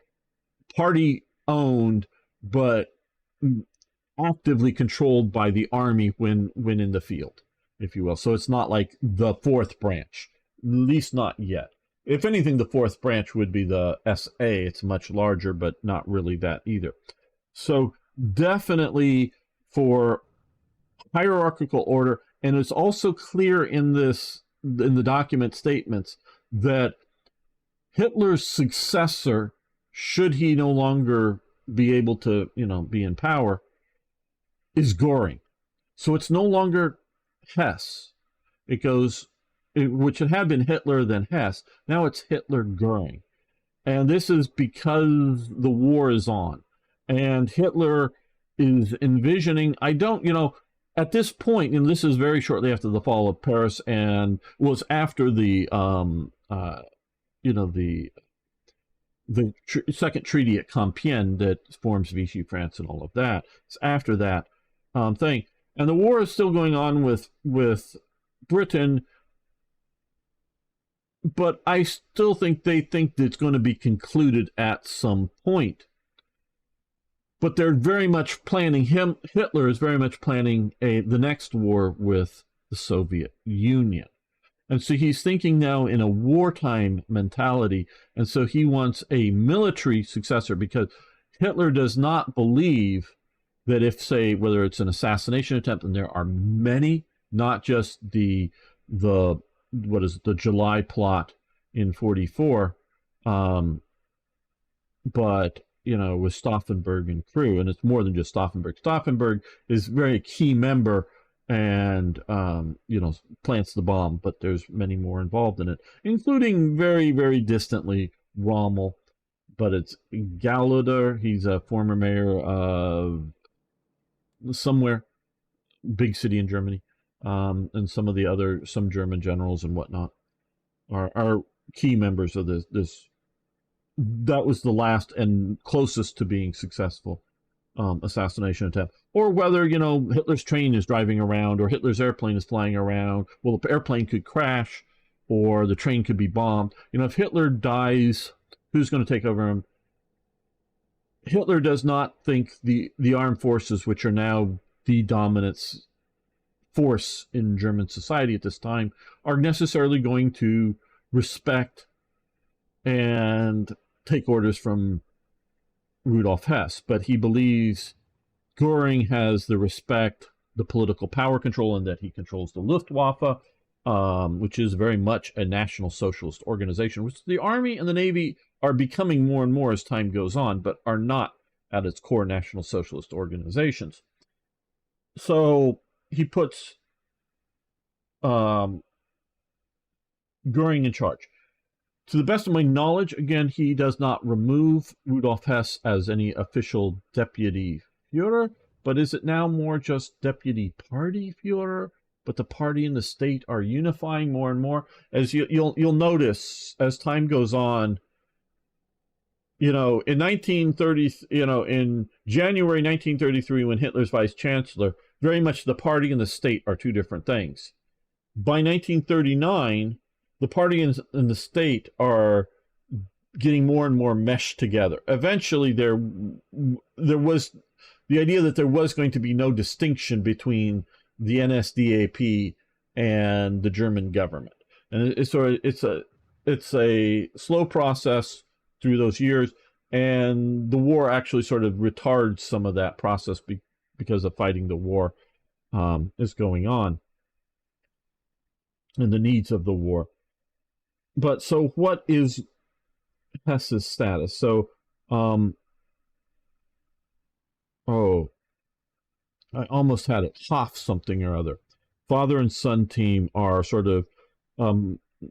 party owned, but actively controlled by the army when in the field, if you will. So it's not like the fourth branch, at least not yet. If anything, the fourth branch would be the SA. It's much larger, but not really that either. So definitely for hierarchical order, and it's also clear in the document statements that Hitler's successor, should he no longer be able to, be in power, is Goering. So it's no longer Hess. It goes, which it had been Hitler, then Hess. Now it's Hitler Goering. And this is because the war is on. And Hitler is envisioning, at this point, and this is very shortly after the fall of Paris, and was after the second treaty at Compiègne that forms Vichy France and all of that. It's after that thing. And the war is still going on with Britain, but I still think they think that it's going to be concluded at some point. But they're very much planning, Hitler is very much planning the next war with the Soviet Union. And so he's thinking now in a wartime mentality. And so he wants a military successor, because Hitler does not believe that if, say, whether it's an assassination attempt, and there are many, not just the July plot in 44, but with Stauffenberg and crew, and it's more than just Stauffenberg. Stauffenberg is very key member and, plants the bomb, but there's many more involved in it, including very, very distantly Rommel, but it's Gallaudet. He's a former mayor of somewhere, big city in Germany, and some German generals and whatnot are key members of this. That was the last and closest to being successful assassination attempt. Or whether, Hitler's train is driving around or Hitler's airplane is flying around. Well, the airplane could crash or the train could be bombed. If Hitler dies, who's going to take over him? Hitler does not think the armed forces, which are now the dominant force in German society at this time, are necessarily going to respect and take orders from Rudolf Hess. But he believes Goering has the respect, the political power control, and that he controls the Luftwaffe, which is very much a National Socialist organization, which the Army and the Navy are becoming more and more as time goes on, but are not at its core National Socialist organizations. So he puts Goering in charge. To the best of my knowledge, again, he does not remove Rudolf Hess as any official deputy Führer, but is it now more just deputy party Führer? But the party and the state are unifying more and more. As you'll notice as time goes on, in 1930, in January 1933, when Hitler's vice chancellor, very much the party and the state are two different things. By 1939, the party and the state are getting more and more meshed together. Eventually, there was the idea that there was going to be no distinction between the NSDAP and the German government, and it's a slow process through those years, and the war actually sort of retards some of that process because of fighting the war is going on and the needs of the war. But so what is Hess's status? So, I almost had it. Hoff something or other. Father and son team are sort of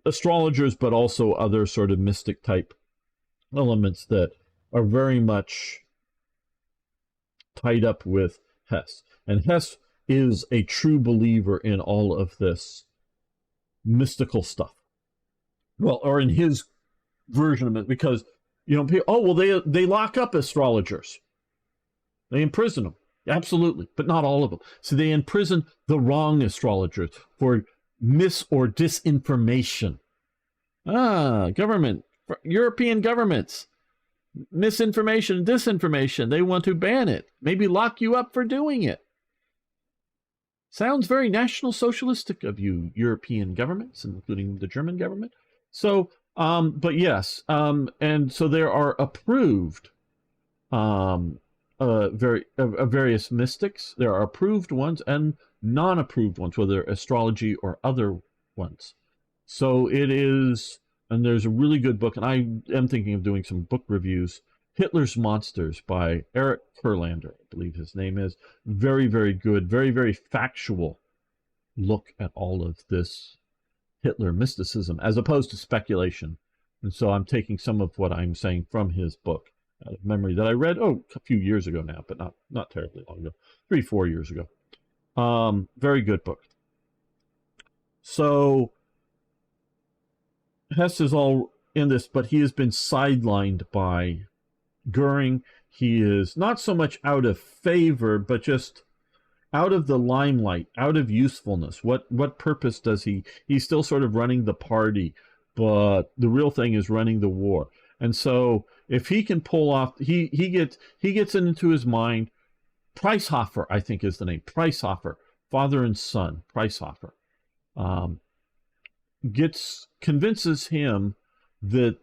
astrologers, but also other sort of mystic type elements that are very much tied up with Hess. And Hess is a true believer in all of this mystical stuff. Well, or in his version of it, because, they lock up astrologers. They imprison them. Absolutely, but not all of them. So they imprison the wrong astrologers for mis or disinformation. European governments, misinformation, disinformation. They want to ban it, maybe lock you up for doing it. Sounds very National Socialistic of you, European governments, including the German government. So, but yes, and so there are approved various mystics. There are approved ones and non-approved ones, whether astrology or other ones. So it is, and there's a really good book, and I am thinking of doing some book reviews. Hitler's Monsters by Eric Kurlander, I believe his name is. Very, very good, very, very factual look at all of this Hitler mysticism as opposed to speculation. And so I'm taking some of what I'm saying from his book out of memory that I read, a few years ago now, but not terribly long ago, 3-4 years ago. Very good book. So Hess is all in this, but he has been sidelined by Goering. He is not so much out of favor, but just out of the limelight, out of usefulness. What purpose does he? He's still sort of running the party, but the real thing is running the war. And so if he can pull off, he gets it into his mind. Preishofer, I think is the name. Preishofer, father and son. Preishofer convinces him that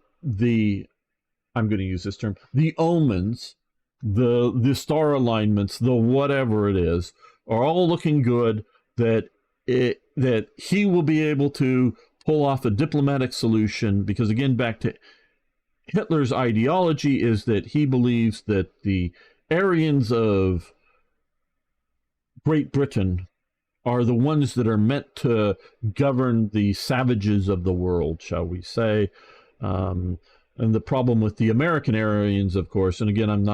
I'm going to use this term, the omens, the star alignments, the whatever it is, are all looking good, that he will be able to pull off a diplomatic solution, because again, back to Hitler's ideology is that he believes that the Aryans of Great Britain are the ones that are meant to govern the savages of the world, shall we say. And the problem with the American Aryans, of course, and again,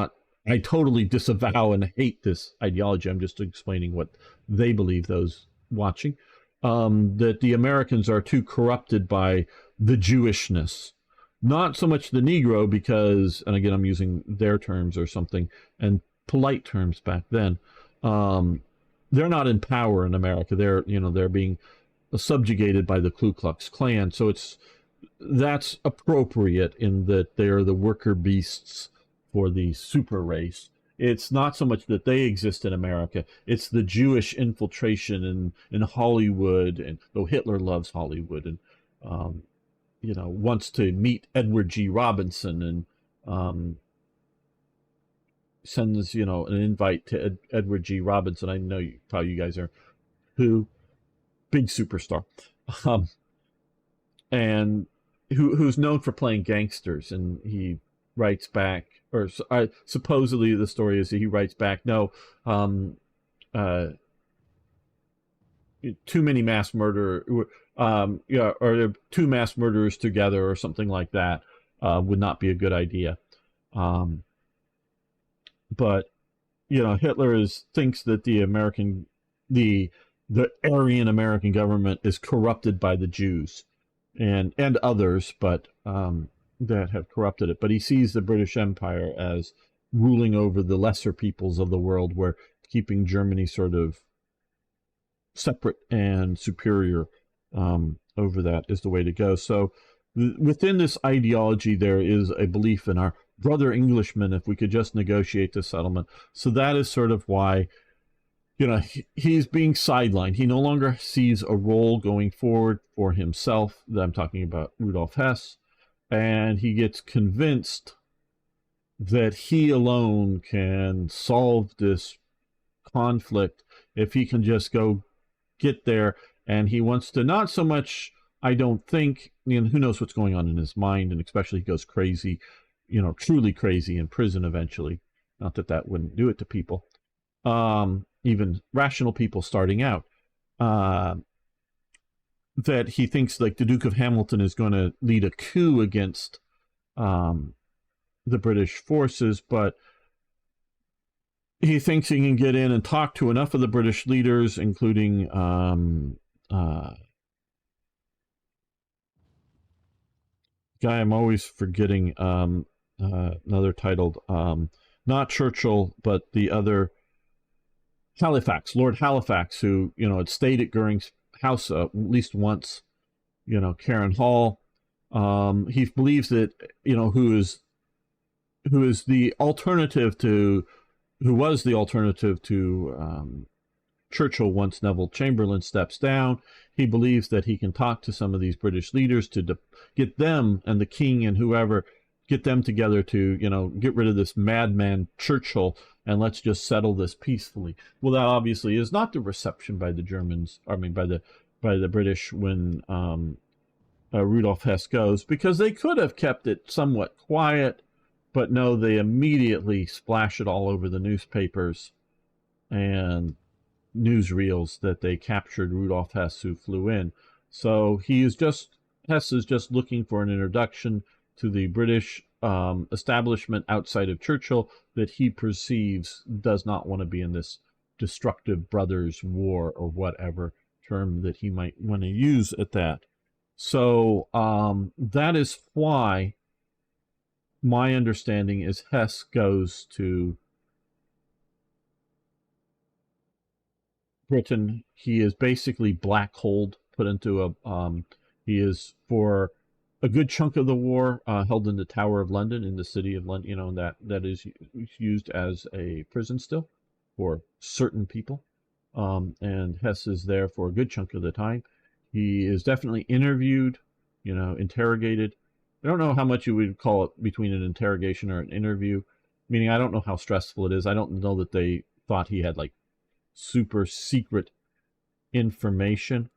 I totally disavow and hate this ideology. I'm just explaining what they believe, those watching, that the Americans are too corrupted by the Jewishness. Not so much the Negro, because, and again, I'm using their terms or something, and polite terms back then. They're not in power in America. They're being subjugated by the Ku Klux Klan. So that's appropriate in that they're the worker beasts for the super race. It's not so much that they exist in America. It's the Jewish infiltration in Hollywood, and though Hitler loves Hollywood and wants to meet Edward G. Robinson and sends an invite to Edward G. Robinson. I know you guys are who big superstar, and who's known for playing gangsters, and he writes back, or supposedly the story is that he writes back, no, too many mass murder, or two mass murderers together or something like that would not be a good idea. But Hitler thinks that the Aryan American government is corrupted by the Jews and others, but that have corrupted it. But he sees the British Empire as ruling over the lesser peoples of the world, where keeping Germany sort of separate and superior over that is the way to go. So within this ideology, there is a belief in our brother Englishmen, if we could just negotiate the settlement. So that is sort of why, he's being sidelined. He no longer sees a role going forward for himself. I'm talking about Rudolf Hess. And he gets convinced that he alone can solve this conflict if he can just go get there. And he wants to not so much, I don't think, who knows what's going on in his mind, and especially he goes crazy, truly crazy in prison eventually. Not that that wouldn't do it to people, even rational people starting out. That he thinks like the Duke of Hamilton is going to lead a coup against the British forces, but he thinks he can get in and talk to enough of the British leaders, including guy I'm always forgetting, another titled, not Churchill, but the other, Halifax, Lord Halifax, who had stayed at Goering's house at least once, Karen Hall. He believes that who is the alternative to, who was the alternative to Churchill once Neville Chamberlain steps down. He believes that he can talk to some of these British leaders to get them and the king and whoever, get them together to get rid of this madman Churchill, and let's just settle this peacefully. Well, that obviously is not the reception by the Germans, I mean by the British, when Rudolf Hess goes, because they could have kept it somewhat quiet, but no, they immediately splash it all over the newspapers and newsreels that they captured Rudolf Hess, who flew in. So Hess is just looking for an introduction to the British establishment outside of Churchill that he perceives does not want to be in this destructive brothers' war, or whatever term that he might want to use at that. So that is why my understanding is Hess goes to Britain. He is basically black holed, put into a, he is for a good chunk of the war held in the Tower of London, in the city of London, that is used as a prison still for certain people. And Hess is there for a good chunk of the time. He is definitely interviewed, interrogated. I don't know how much you would call it between an interrogation or an interview, meaning I don't know how stressful it is. I don't know that they thought he had like super secret information.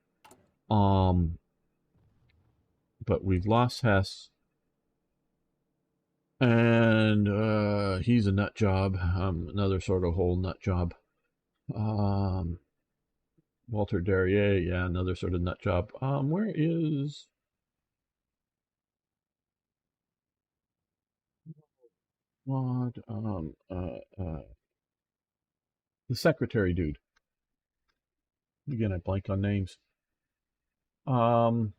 But we've lost Hess. And he's a nut job, another sort of whole nut job. Um, Walter Derrier, yeah, another sort of nut job. Where is what? The secretary dude. Again, I blank on names. Um,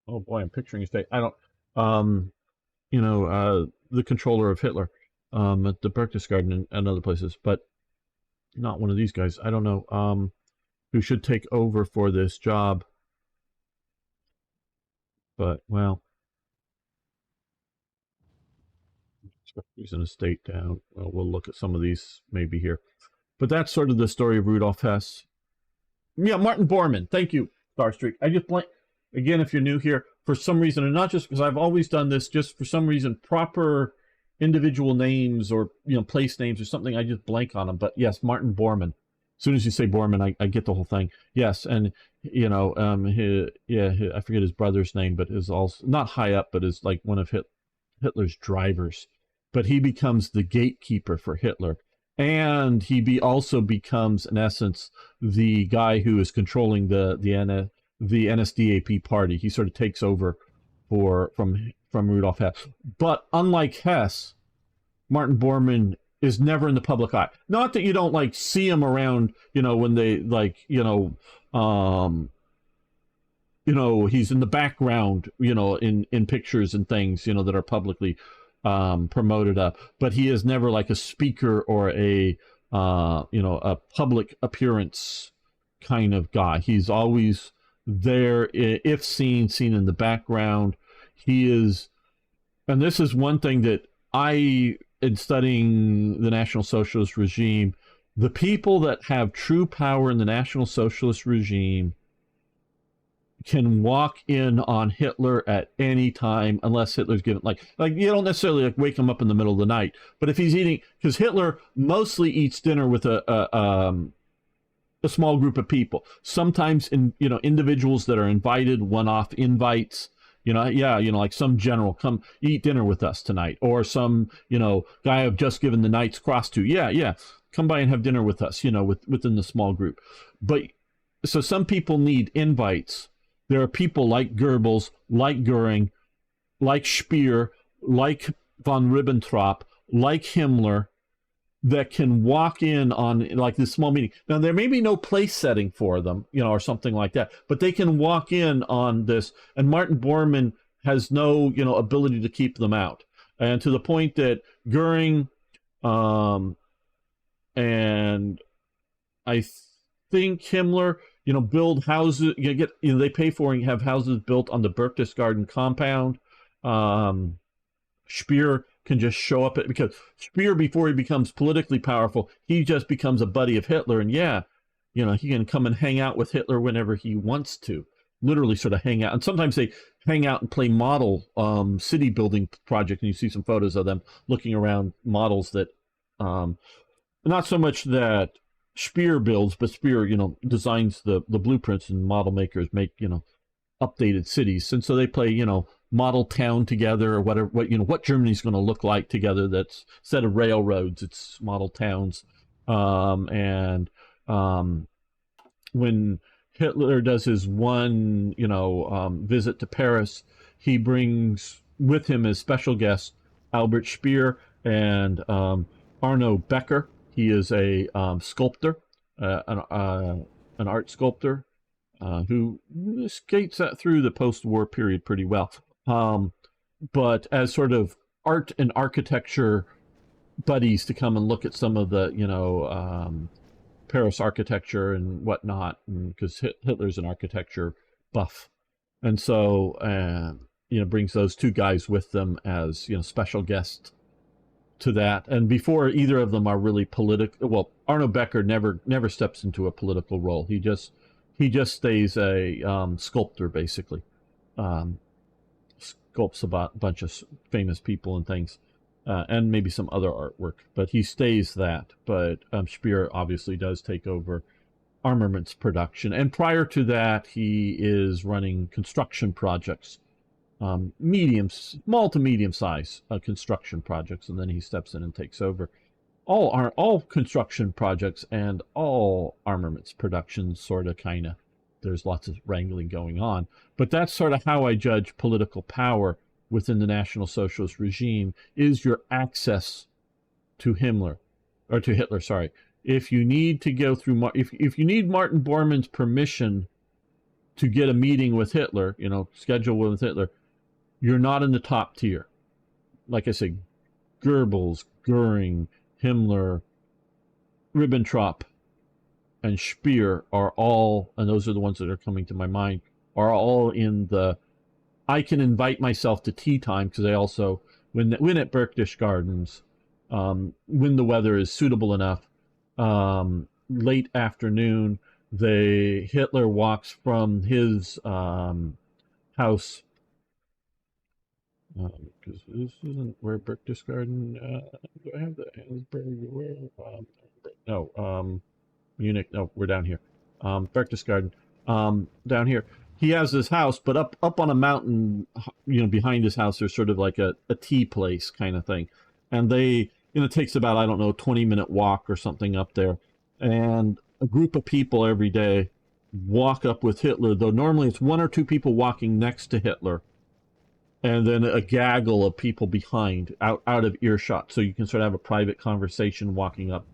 oh boy, I'm picturing his face. I don't. Um, the controller of Hitler, at the Berchtesgaden and other places, but not one of these guys. I don't know. Who should take over for this job? But well, he's an estate down. Well, we'll look at some of these maybe here. But that's sort of the story of Rudolf Hess. Yeah, Martin Bormann. Thank you, Starstreak. I just blank again. If you're new here, for some reason, and not just because I've always done this, just for some reason, proper individual names or place names or something, I just blank on them. But yes, Martin Bormann. As soon as you say Bormann, I get the whole thing. Yes, and I forget his brother's name, but is also not high up, but is like one of Hitler's drivers. But he becomes the gatekeeper for Hitler, and also becomes, in essence, the guy who is controlling the NSDAP party. He sort of takes over from Rudolf Hess. But unlike Hess, Martin Bormann is never in the public eye. Not that you don't see him around, when they he's in the background, in pictures and things, that are publicly promoted up. But he is never like a speaker or a public appearance kind of guy. He's always there, if seen in the background. He is, and this is one thing that in studying the National Socialist regime, the people that have true power in the National Socialist regime can walk in on Hitler at any time unless Hitler's given like you don't necessarily wake him up in the middle of the night, but if he's eating, because Hitler mostly eats dinner with a small group of people, sometimes individuals that are invited, one-off invites, like some general, come eat dinner with us tonight, or some guy I've just given the Knight's Cross to, come by and have dinner with us, within the small group. But so some people need invites. There are people like Goebbels, like Goering, like Speer, like von Ribbentrop, like Himmler, that can walk in on this small meeting. Now, there may be no place setting for them, or something like that, but they can walk in on this, and Martin Bormann has no, ability to keep them out. And to the point that Goering, and I think Himmler, build houses, they pay for and have houses built on the Berchtesgaden compound. Speer can just show up because Speer, before he becomes politically powerful, he just becomes a buddy of Hitler, and he can come and hang out with Hitler whenever he wants to, literally sort of hang out. And sometimes they hang out and play model city building project, and you see some photos of them looking around models that not so much that Speer builds, but Speer, designs the blueprints, and model makers make, updated cities. And so they play, model town together, or whatever, what Germany's going to look like together. That's, instead of railroads, it's model towns. When Hitler does his one, visit to Paris, he brings with him as special guests Albert Speer and Arno Becker. He is a sculptor, an art sculptor, who skates through the post-war period pretty well. But as sort of art and architecture buddies to come and look at some of the, Paris architecture and whatnot, because Hitler's an architecture buff. And so, brings those two guys with them as, special guests to that. And before either of them are really political, well, Arno Becker never steps into a political role. He just stays a sculptor, basically. Sculpts a bunch of famous people and things, and maybe some other artwork, but he stays that. But Speer obviously does take over armaments production, and prior to that, he is running construction projects small to medium size construction projects, and then he steps in and takes over all construction projects and all armaments production, sort of, kind of. There's lots of wrangling going on, but that's sort of how I judge political power within the National Socialist regime, is your access to Himmler, or to Hitler, sorry. If you need to go through, if you need Martin Bormann's permission to get a meeting with Hitler, schedule with Hitler, you're not in the top tier. Like I say, Goebbels, Goering, Himmler, Ribbentrop, and Speer are all, and those are the ones that are coming to my mind, are all in the, I can invite myself to tea time, because I also, when at Berchtesgadens, when the weather is suitable enough, late afternoon, Hitler walks from his house, because this isn't where Berchtesgaden, do I have the Hansberg, where, no, Munich, no, we're down here, Berchtesgaden, down here. He has his house, but up on a mountain, behind his house, there's sort of like a tea place kind of thing. And it takes about, I don't know, 20-minute walk or something up there. And a group of people every day walk up with Hitler, though normally it's one or two people walking next to Hitler, and then a gaggle of people behind, out of earshot. So you can sort of have a private conversation walking up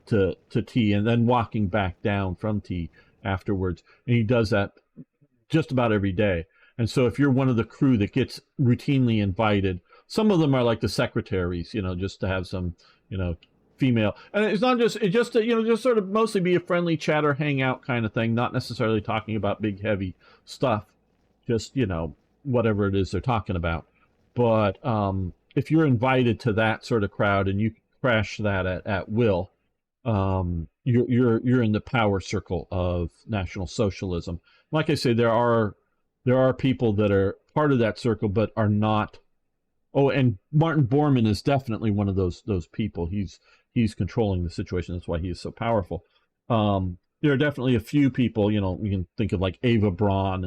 to tea, and then walking back down from tea afterwards. And he does that just about every day. And so if you're one of the crew that gets routinely invited, some of them are like the secretaries, just to have some, female. And it's not just, just sort of mostly be a friendly chatter, hangout kind of thing, not necessarily talking about big, heavy stuff, just, whatever it is they're talking about. But if you're invited to that sort of crowd and you crash that at will, you're in the power circle of National Socialism. Like I say, there are people that are part of that circle but are not. Oh, and Martin Bormann is definitely one of those people. He's controlling the situation. That's why he is so powerful. There are definitely a few people, you can think of like Eva Braun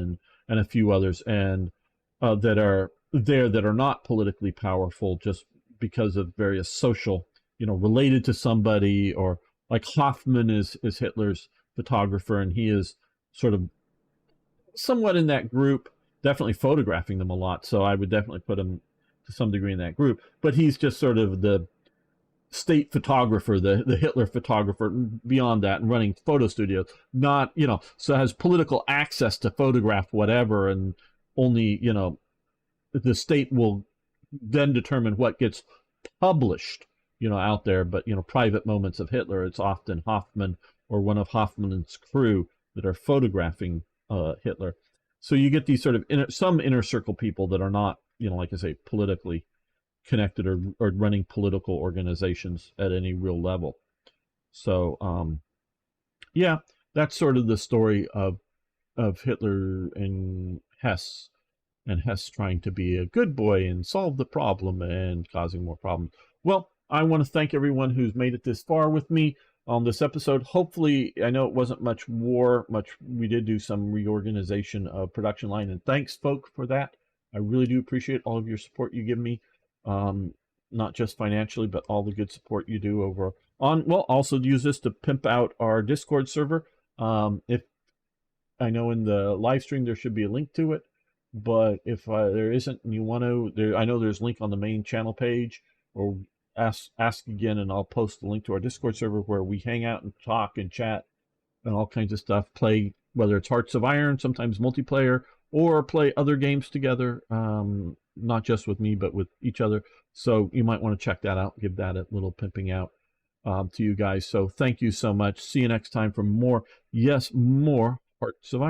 and a few others, and that are there that are not politically powerful just because of various social, related to somebody, or like Hoffman is Hitler's photographer, and he is sort of somewhat in that group, definitely photographing them a lot. So I would definitely put him to some degree in that group, but he's just sort of the state photographer, the Hitler photographer, beyond that, and running photo studios, not, so has political access to photograph whatever, and only, the state will then determine what gets published, out there. But, private moments of Hitler, it's often Hoffman or one of Hoffman's crew that are photographing Hitler. So you get these sort of some inner circle people that are not, like I say, politically connected or running political organizations at any real level. So, yeah, that's sort of the story of Hitler and Hess trying to be a good boy and solve the problem and causing more problems. Well, I want to thank everyone who's made it this far with me on this episode. Hopefully, I know it wasn't much war, we did do some reorganization of production line, and thanks, folk, for that. I really do appreciate all of your support you give me, not just financially, but all the good support you do over on, well, also use this to pimp out our Discord server. If I know in the live stream there should be a link to it, but if there isn't and you want to, I know there's a link on the main channel page, or ask again, and I'll post the link to our Discord server where we hang out and talk and chat and all kinds of stuff, play, whether it's Hearts of Iron, sometimes multiplayer, or play other games together, not just with me, but with each other. So you might want to check that out, give that a little pimping out to you guys. So thank you so much. See you next time for more, yes, more Hearts of Iron.